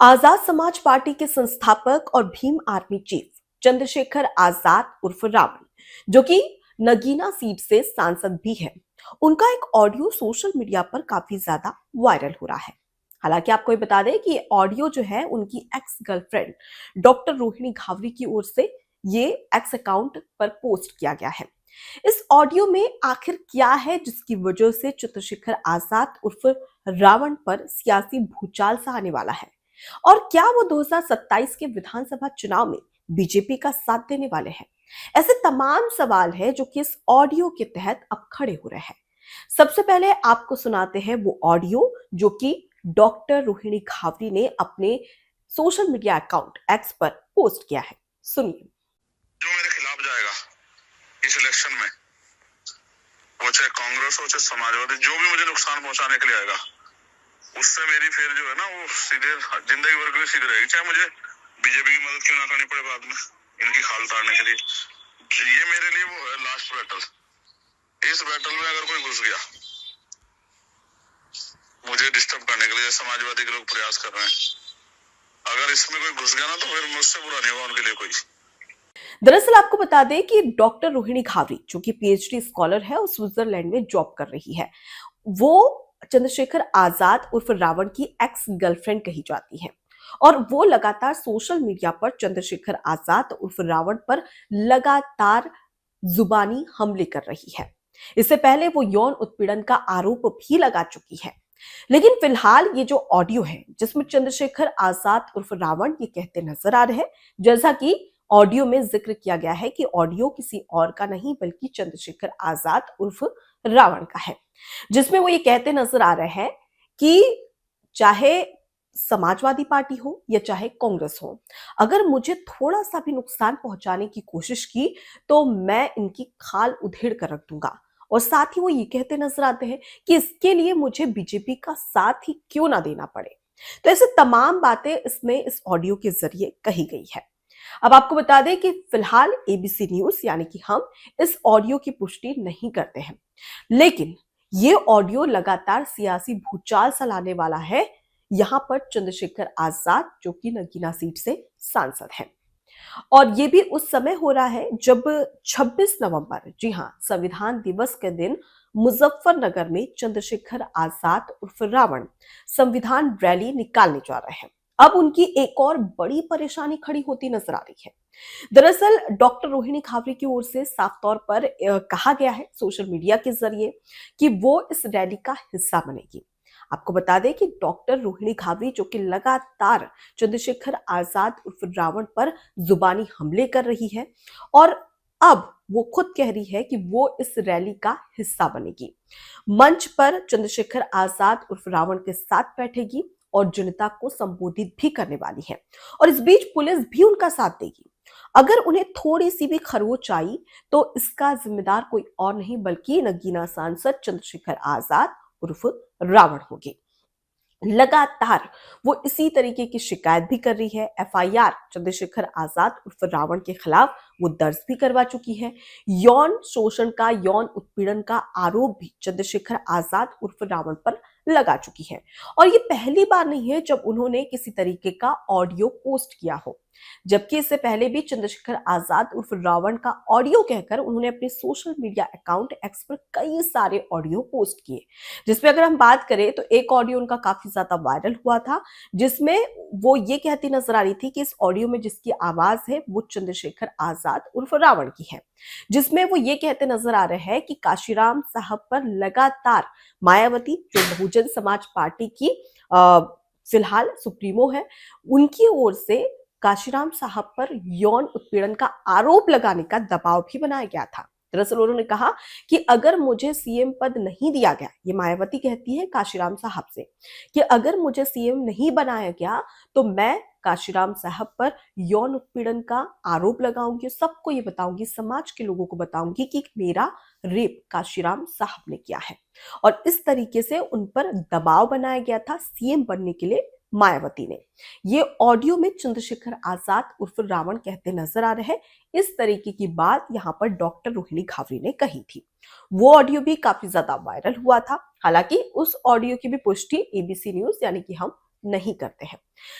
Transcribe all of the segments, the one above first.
Azad Samaj party के संस्थापक और भीम आर्मी चीफ चंद्रशेखर आजाद उर्फ रावण, जो कि नगीना सीट से सांसद भी है, उनका एक ऑडियो सोशल मीडिया पर काफी ज्यादा वायरल हो रहा है। हालांकि आपको ये बता दें कि ये ऑडियो जो है उनकी ex girlfriend doctor Rohini Ghavri की ओर से ये एक्स अकाउंट पर पोस्ट किया गया है। इस ऑडियो में आखिर क्या है जिसकी वजह से चंद्रशेखर आजाद उर्फ रावण पर सियासी भूचाल सा आने वाला है, और क्या वो 2027 के विधानसभा चुनाव में बीजेपी का साथ देने वाले हैं? ऐसे तमाम सवाल हैं जो कि इस ऑडियो के तहत अब खड़े हो रहे हैं। सबसे पहले आपको सुनाते हैं वो ऑडियो जो कि डॉक्टर रोहिणी घावरी ने अपने सोशल मीडिया अकाउंट एक्स पर पोस्ट किया है। सुनिए। जो मेरे खिलाफ जाएगा इस इलेक्शन में, वो चाहे कांग्रेस हो चाहे समाजवादी, जो भी मुझे नुकसान पहुंचाने के लिए आएगा, उससे मेरी फिर जो है ना वो सीधे जिंदगी भर के लिए सीधे रहेगी, चाहे मुझे बीजेपी की मदद क्यों ना करनी पड़े बाद में इनकी खाल तारने के लिए। ये मेरे लिए वो है लास्ट बैटल। इस बैटल में अगर कोई घुस गया मुझे डिस्टर्ब करने के लिए, समाजवादी के लोग प्रयास कर रहे हैं, अगर इसमें कोई घुस गया ना तो फिर मुझसे बुरा नहीं होगा उनके लिए कोई। दरअसल आपको बता दें कि डॉक्टर रोहिणी घावरी, जो कि पीएचडी स्कॉलर है और स्विट्जरलैंड में जॉब कर रही है, वो चंद्रशेखर आजाद उर्फ रावण की एक्स गर्लफ्रेंड कही जाती है, और वो लगातार सोशल मीडिया पर चंद्रशेखर आजाद उर्फ रावण पर लगातार जुबानी हमले कर रही है। इससे पहले वो यौन उत्पीड़न का आरोप भी लगा चुकी है। लेकिन फिलहाल ये जो ऑडियो है जिसमें चंद्रशेखर आजाद उर्फ रावण ये कहते नजर आ रहे हैं, जैसा कि ऑडियो में जिक्र किया गया है कि ऑडियो किसी और का नहीं बल्कि चंद्रशेखर आजाद उर्फ रावण का है, जिसमें वो ये कहते नजर आ रहे हैं कि चाहे समाजवादी पार्टी हो या चाहे कांग्रेस हो, अगर मुझे थोड़ा सा भी नुकसान पहुंचाने की कोशिश की तो मैं इनकी खाल उधेड़ कर रख दूंगा। और साथ ही वो ये कहते नजर आते हैं कि इसके लिए मुझे बीजेपी का साथ ही क्यों ना देना पड़े। तो ऐसे तमाम बातें इसमें इस ऑडियो के जरिए कही गई है। अब आपको बता दें कि फिलहाल एबीसी न्यूज यानी कि हम इस ऑडियो की पुष्टि नहीं करते हैं, लेकिन ये ऑडियो लगातार सियासी भूचाल सा लाने वाला है यहां पर चंद्रशेखर आजाद, जो कि नगीना सीट से सांसद हैं। और ये भी उस समय हो रहा है जब 26 नवंबर, जी हां, संविधान दिवस के दिन मुजफ्फरनगर में चंद्रशेखर आजाद उर्फ रावण संविधान रैली निकालने जा रहे हैं। अब उनकी एक और बड़ी परेशानी खड़ी होती नजर आ रही है। दरअसल डॉक्टर रोहिणी घावरी की ओर से साफ तौर पर कहा गया है सोशल मीडिया के जरिए कि वो इस रैली का हिस्सा बनेगी। आपको बता दें कि डॉक्टर रोहिणी घावरी, जो कि लगातार चंद्रशेखर आजाद उर्फ रावण पर जुबानी हमले कर रही है, और अब वो खुद कह रही है कि वो इस रैली का हिस्सा बनेगी, मंच पर चंद्रशेखर आजाद उर्फ रावण के साथ बैठेगी और जनता को संबोधित भी करने वाली है। और इस बीच पुलिस भी उनका साथ देगी। अगर उन्हें थोड़ी सी भी खरोच आई तो इसका जिम्मेदार कोई और नहीं बल्कि नगीना सांसद चंद्रशेखर आजाद उर्फ रावण होगी। लगातार वो इसी तरीके की शिकायत भी कर रही है। एफआईआर चंद्रशेखर आजाद उर्फ रावण के खिलाफ वो दर्ज भी करवा चुकी है। यौन शोषण का, यौन उत्पीड़न का आरोप भी चंद्रशेखर आजाद उर्फ रावण पर लगा चुकी है। और ये पहली बार नहीं है जब उन्होंने किसी तरीके का ऑडियो पोस्ट किया हो, जबकि इससे पहले भी चंद्रशेखर आजाद उर्फ रावण का ऑडियो कहकर उन्होंने अपने सोशल मीडिया अकाउंट एक्स पर कई सारे ऑडियो पोस्ट किए, जिसमें अगर हम बात करें तो एक ऑडियो उनका काफी ज्यादा वायरल हुआ था, जिसमें वो ये कहती नजर आ रही थी कि इस ऑडियो में जिसकी आवाज है वो चंद्रशेखर आजाद उर्फ रावण की है, जिसमें वो ये कहते नजर आ रहे हैं कि काशीराम साहब पर लगातार मायावती, जो बहुजन समाज पार्टी की फिलहाल सुप्रीमो है, उनकी ओर से काशीराम साहब पर यौन उत्पीड़न का आरोप लगाने का दबाव भी बनाया गया था। दरअसल उन्होंने कहा कि अगर मुझे सीएम पद नहीं दिया गया, ये मायावती कहती है काशीराम साहब से कि अगर मुझे सीएम नहीं बनाया गया तो मैं काशीराम साहब पर यौन उत्पीड़न का आरोप लगाऊंगी, सबको ये बताऊंगी, समाज के लोगों को बताऊंगी कि मेरा रेप काशीराम साहब ने किया है। और इस तरीके से उन पर दबाव बनाया गया था सीएम बनने के लिए मायावती ने। ये ऑडियो में चंद्रशेखर आजाद उर्फ रावण कहते नजर आ रहे हैं। इस तरीके की बात यहां पर डॉक्टर रोहिणी घावरी ने कही थी। वो ऑडियो भी काफी ज्यादा वायरल हुआ था। हालांकि उस ऑडियो की भी पुष्टि एबीसी न्यूज यानी कि हम नहीं करते हैं।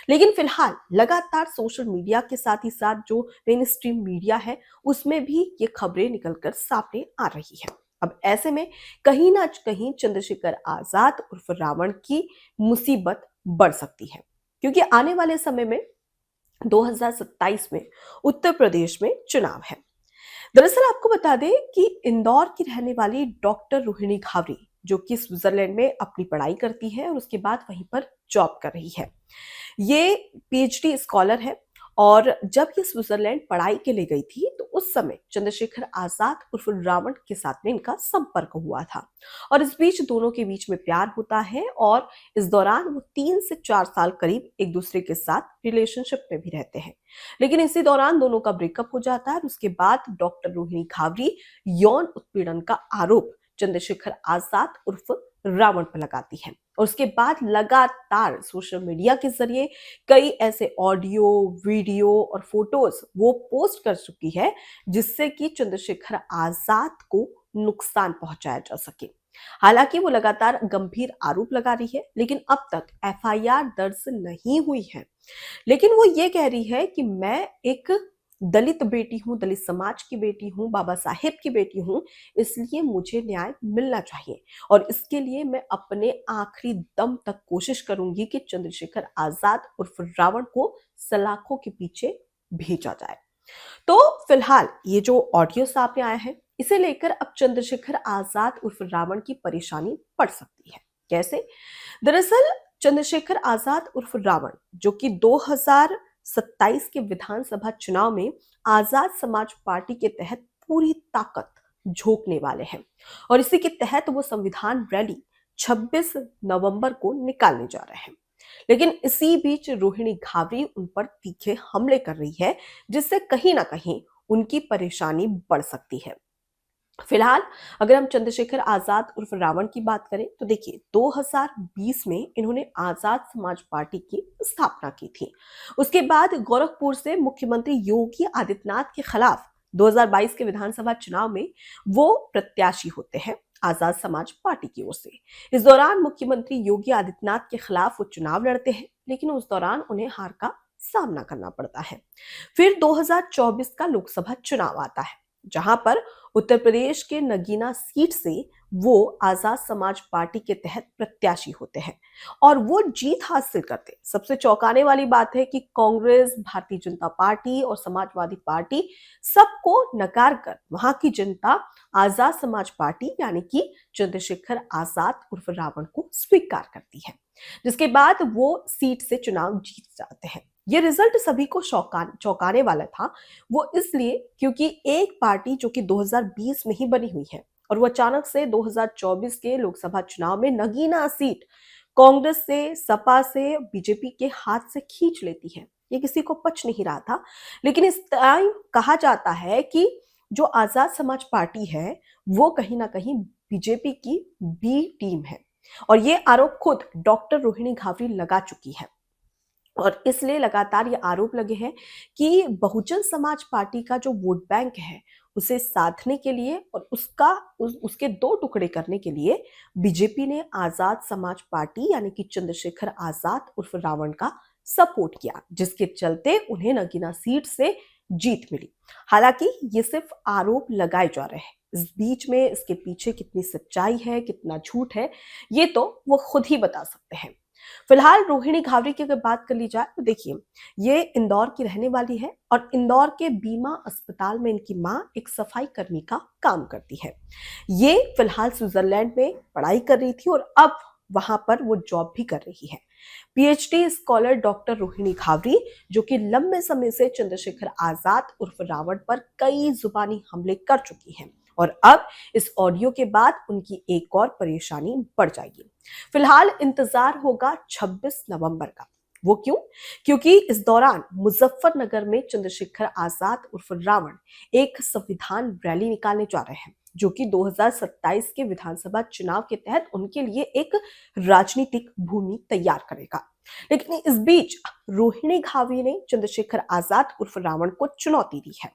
लेकिन फिलहाल लगातार सोशल मीडिया के साथ ही साथ जो मेन स्ट्रीम मीडिया है उसमें भी ये खबरें निकलकर सामने आ रही है। अब ऐसे में कहीं ना कहीं चंद्रशेखर आजाद उर्फ रावण की मुसीबत बढ़ सकती है, क्योंकि आने वाले समय में 2027 में उत्तर प्रदेश में चुनाव है। दरअसल आपको बता दें कि इंदौर की रहने वाली डॉक्टर रोहिणी घावरी, जो कि स्विट्जरलैंड में अपनी पढ़ाई करती है और उसके बाद वहीं पर जॉब कर रही है। ये पीएचडी स्कॉलर है और जब ये स्विट्जरलैंड पढ़ाई के लिए गई थी तो उस समय चंद्रशेखर आजाद उर्फ रावण के साथ में इनका संपर्क हुआ था और इस बीच दोनों के बीच में प्यार होता है और इस दौरान वो 3 से 4 साल करीब एक दूसरे के साथ रिलेशनशिप में भी रहते हैं। लेकिन इसी दौरान दोनों का ब्रेकअप हो जाता है और उसके बाद डॉक्टर रोहिणी घावरी यौन उत्पीड़न का आरोप चंद्रशेखर आजाद उर्फ रावण पर लगाती है और उसके बाद लगातार सोशल मीडिया के जरिए कई ऐसे ऑडियो, वीडियो और फोटोज वो पोस्ट कर चुकी है जिससे कि चंद्रशेखर आजाद को नुकसान पहुंचाया जा सके। हालांकि वो लगातार गंभीर आरोप लगा रही है, लेकिन अब तक एफआईआर दर्ज नहीं हुई है। लेकिन वो ये कह रही है कि मैं एक दलित बेटी हूं, दलित समाज की बेटी हूं, बाबा साहेब की बेटी हूं, इसलिए मुझे न्याय मिलना चाहिए और इसके लिए मैं अपने आखिरी दम तक कोशिश करूंगी कि चंद्रशेखर आजाद उर्फ रावण को सलाखों के पीछे भेजा जाए। तो फिलहाल ये जो ऑडियो सामने आया है इसे लेकर अब चंद्रशेखर आजाद उर्फ रावण की परेशानी बढ़ सकती है। कैसे? दरअसल चंद्रशेखर आजाद उर्फ रावण, जो कि 2027 के विधानसभा चुनाव में आजाद समाज पार्टी के तहत पूरी ताकत झोंकने वाले हैं और इसी के तहत वो संविधान रैली 26 नवंबर को निकालने जा रहे हैं। लेकिन इसी बीच रोहिणी घावरी उन पर तीखे हमले कर रही है, जिससे कहीं ना कहीं उनकी परेशानी बढ़ सकती है। फिलहाल अगर हम चंद्रशेखर आजाद उर्फ रावण की बात करें तो देखिए 2020 में इन्होंने आजाद समाज पार्टी की स्थापना की थी। उसके बाद गोरखपुर से मुख्यमंत्री योगी आदित्यनाथ के खिलाफ 2022 के विधानसभा चुनाव में वो प्रत्याशी होते हैं आजाद समाज पार्टी की ओर से। इस दौरान मुख्यमंत्री योगी आदित्यनाथ के खिलाफ वो चुनाव लड़ते हैं, लेकिन उस दौरान उन्हें हार का सामना करना पड़ता है। फिर 2024 का लोकसभा चुनाव आता है, जहां पर उत्तर प्रदेश के नगीना सीट से वो आजाद समाज पार्टी के तहत प्रत्याशी होते हैं और वो जीत हासिल करते हैं। सबसे चौंकाने वाली बात है कि कांग्रेस, भारतीय जनता पार्टी और समाजवादी पार्टी सबको नकार कर वहां की जनता आजाद समाज पार्टी यानी कि चंद्रशेखर आजाद उर्फ रावण को स्वीकार करती है, जिसके बाद वो सीट से चुनाव जीत जाते हैं। ये रिजल्ट सभी को चौंकाने वाला था। वो इसलिए क्योंकि एक पार्टी जो कि 2020 में ही बनी हुई है और वो अचानक से 2024 के लोकसभा चुनाव में नगीना सीट कांग्रेस से, सपा से, बीजेपी के हाथ से खींच लेती है, ये किसी को पच नहीं रहा था। लेकिन इस टाइम कहा जाता है कि जो आजाद समाज पार्टी है वो कहीं ना कहीं बीजेपी की बी टीम है और ये आरोप खुद डॉक्टर रोहिणी घावरी लगा चुकी है और इसलिए लगातार ये आरोप लगे हैं कि बहुजन समाज पार्टी का जो वोट बैंक है उसे साधने के लिए और उसके दो टुकड़े करने के लिए बीजेपी ने आजाद समाज पार्टी यानी कि चंद्रशेखर आजाद उर्फ रावण का सपोर्ट किया, जिसके चलते उन्हें नगीना सीट से जीत मिली। हालांकि ये सिर्फ आरोप लगाए जा रहे हैं, इस बीच में इसके पीछे कितनी सच्चाई है, कितना झूठ है, ये तो वो खुद ही बता सकते हैं। फिलहाल रोहिणी घावरी की अगर बात कर ली जाए तो देखिए ये इंदौर की रहने वाली है और इंदौर के बीमा अस्पताल में इनकी मां एक सफाई कर्मी का काम करती है। ये फिलहाल स्विट्जरलैंड में पढ़ाई कर रही थी और अब वहां पर वो जॉब भी कर रही है। PhD scholar doctor Rohini Ghavri, जो कि लंबे समय से चंद्रशेखर आजाद उर्फ रावण पर कई जुबानी हमले कर चुकी हैं और अब इस ऑडियो के बाद उनकी एक और परेशानी बढ़ जाएगी। फिलहाल इंतजार होगा 26 नवंबर का। वो क्यों? क्योंकि इस दौरान मुजफ्फरनगर में चंद्रशेखर आजाद उर्फ रावण एक संविधान रैली निकालने जा रहे हैं, जो कि 2027 के विधानसभा चुनाव के तहत उनके लिए एक राजनीतिक भूमि तैयार करेगा। लेकिन इस बीच रोहिणी घावरी ने चंद्रशेखर आजाद उर्फ रावण को चुनौती दी है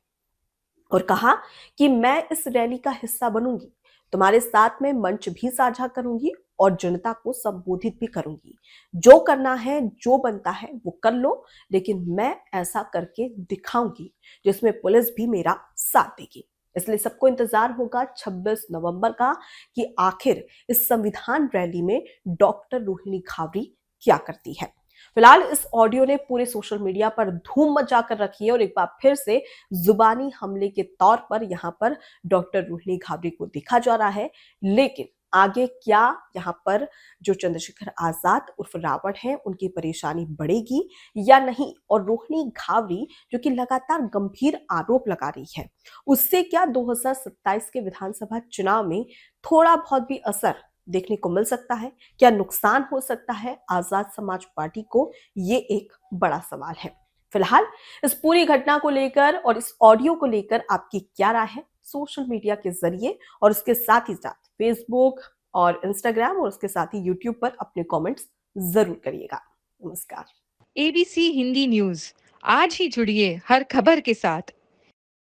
और कहा कि मैं इस रैली का हिस्सा बनूंगी तुम्हारे साथ में मंच भी साझा करूंगी और जनता को संबोधित भी करूंगी। जो करना है, जो बनता है वो कर लो, लेकिन मैं ऐसा करके दिखाऊंगी जिसमें पुलिस भी मेरा साथ देगी। इसलिए सबको इंतजार होगा 26 नवंबर का कि आखिर इस संविधान रैली में डॉक्टर रोहिणी घावरी क्या करती है। फिलहाल इस ऑडियो ने पूरे सोशल मीडिया पर धूम मचा कर रखी है और एक बार फिर से जुबानी हमले के तौर पर यहाँ पर डॉक्टर रोहिणी घावरी को देखा जा रहा है। लेकिन आगे क्या यहाँ पर जो चंद्रशेखर आजाद उर्फ रावण है उनकी परेशानी बढ़ेगी या नहीं, और रोहिणी घावरी जो कि लगातार गंभीर आरोप लगा रही है, उससे क्या 2027 के विधानसभा चुनाव में थोड़ा बहुत भी असर देखने को मिल सकता है, क्या नुकसान हो सकता है आजाद समाज पार्टी को, ये एक बड़ा सवाल है। फिलहाल इस पूरी घटना को लेकर और इस ऑडियो को लेकर आपकी क्या राय है, सोशल मीडिया के जरिए और उसके साथ ही साथ फेसबुक और इंस्टाग्राम और उसके साथ ही यूट्यूब पर अपने कमेंट्स जरूर करिएगा। नमस्कार। एबीसी हिंदी न्यूज आज ही जुड़िए हर खबर के साथ